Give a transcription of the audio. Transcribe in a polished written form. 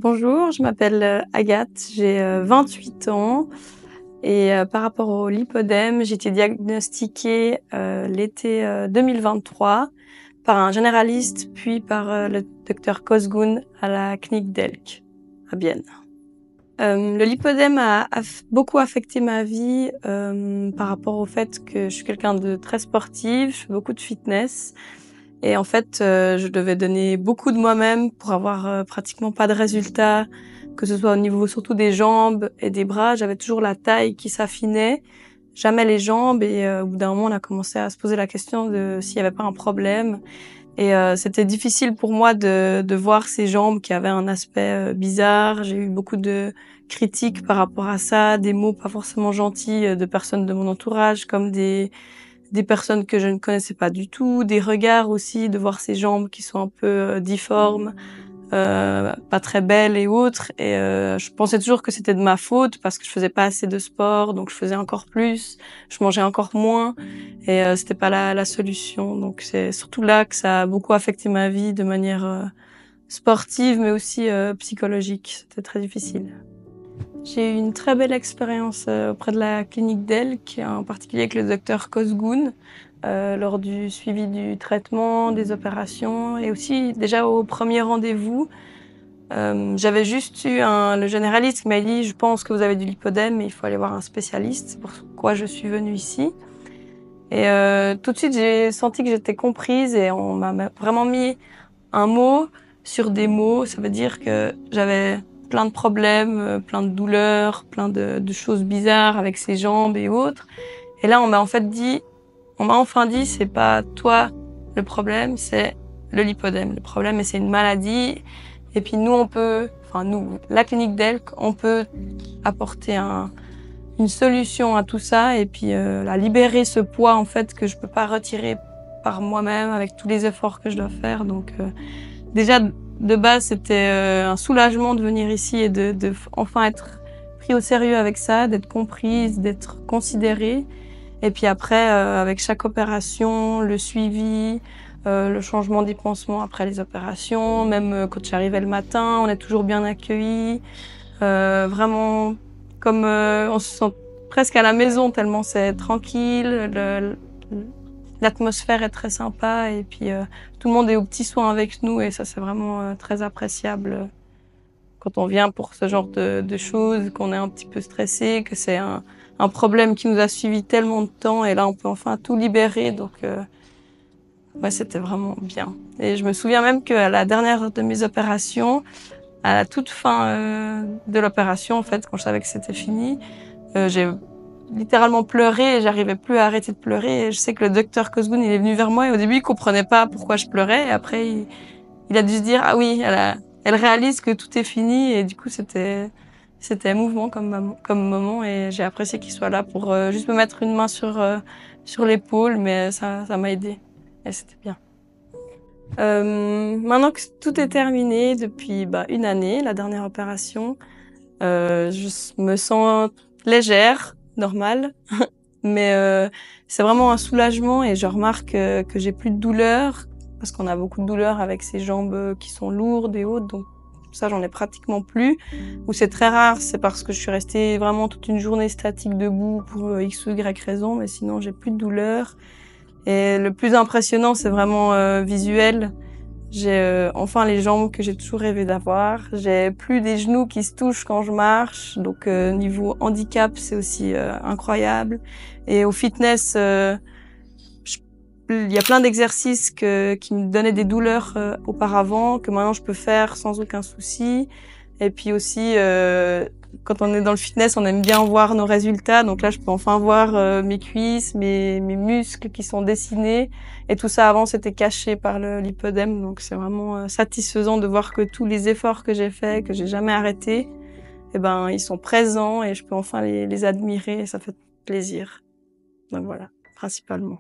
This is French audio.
Bonjour, je m'appelle Agathe, j'ai 28 ans et par rapport au lipodème, j'ai été diagnostiquée l'été 2023 par un généraliste puis par le docteur Kozgun à la clinique d'Elk à Bienne. Le lipodème a beaucoup affecté ma vie par rapport au fait que je suis quelqu'un de très sportive, je fais beaucoup de fitness. Et en fait, je devais donner beaucoup de moi-même pour avoir pratiquement pas de résultats, que ce soit au niveau surtout des jambes et des bras. J'avais toujours la taille qui s'affinait, jamais les jambes. Et au bout d'un moment, on a commencé à se poser la question de s'il y avait pas un problème. Et c'était difficile pour moi de voir ces jambes qui avaient un aspect bizarre. J'ai eu beaucoup de critiques par rapport à ça, des mots pas forcément gentils de personnes de mon entourage, comme des personnes que je ne connaissais pas du tout, des regards aussi, de voir ces jambes qui sont un peu difformes, pas très belles et autres. Et je pensais toujours que c'était de ma faute parce que je faisais pas assez de sport, donc je faisais encore plus, je mangeais encore moins, et c'était pas la solution. Donc c'est surtout là que ça a beaucoup affecté ma vie de manière sportive, mais aussi psychologique. C'était très difficile. J'ai eu une très belle expérience auprès de la clinique d'Elk, en particulier avec le docteur Kozgun, lors du suivi du traitement, des opérations et aussi déjà au premier rendez-vous. J'avais juste eu le généraliste qui m'a dit « Je pense que vous avez du lipodème, mais il faut aller voir un spécialiste. » C'est pourquoi je suis venue ici. Et tout de suite, j'ai senti que j'étais comprise et on m'a vraiment mis un mot sur des mots. Ça veut dire que j'avais plein de problèmes, plein de douleurs, plein de choses bizarres avec ses jambes et autres. Et là, on m'a enfin dit, c'est pas toi le problème, c'est le lipodème. Le problème, c'est une maladie. Et puis nous, la clinique d'Elk, on peut apporter une solution à tout ça et puis libérer ce poids en fait que je peux pas retirer par moi-même avec tous les efforts que je dois faire. Donc déjà de base, c'était un soulagement de venir ici et de enfin être pris au sérieux avec ça, d'être comprise, d'être considérée. Et puis après, avec chaque opération, le suivi, le changement des pansements après les opérations, même quand j'arrivais le matin, on est toujours bien accueillis. Vraiment, comme on se sent presque à la maison tellement c'est tranquille, l'atmosphère est très sympa et puis tout le monde est aux petits soins avec nous et ça c'est vraiment très appréciable quand on vient pour ce genre de choses, qu'on est un petit peu stressé, que c'est un problème qui nous a suivi tellement de temps et là on peut enfin tout libérer donc ouais, c'était vraiment bien. Et je me souviens même qu'à la dernière de mes opérations, à la toute fin de l'opération en fait, quand je savais que c'était fini, j'ai littéralement pleuré et j'arrivais plus à arrêter de pleurer. Et je sais que le docteur Kozgun, il est venu vers moi et au début, il comprenait pas pourquoi je pleurais. Et après, il a dû se dire, ah oui, elle réalise que tout est fini. Et du coup, c'était émouvant comme moment et j'ai apprécié qu'il soit là pour juste me mettre une main sur l'épaule, mais ça m'a aidé et c'était bien. Maintenant que tout est terminé depuis une année, la dernière opération, je me sens légère, normale, mais c'est vraiment un soulagement et je remarque que j'ai plus de douleur parce qu'on a beaucoup de douleur avec ces jambes qui sont lourdes et hautes, donc ça j'en ai pratiquement plus. Ou c'est très rare, c'est parce que je suis restée vraiment toute une journée statique debout pour X ou Y raison, mais sinon j'ai plus de douleur. Et le plus impressionnant, c'est vraiment visuel. J'ai enfin les jambes que j'ai toujours rêvé d'avoir. J'ai plus des genoux qui se touchent quand je marche. Donc niveau handicap, c'est aussi incroyable. Et au fitness, il y a plein d'exercices qui me donnaient des douleurs auparavant, que maintenant je peux faire sans aucun souci. Et puis aussi, quand on est dans le fitness, on aime bien voir nos résultats. Donc là, je peux enfin voir mes cuisses, mes muscles qui sont dessinés. Et tout ça, avant, c'était caché par le lipodème. Donc c'est vraiment satisfaisant de voir que tous les efforts que j'ai faits, que j'ai jamais arrêtés, eh ben, ils sont présents et je peux enfin les admirer et ça fait plaisir. Donc voilà, principalement.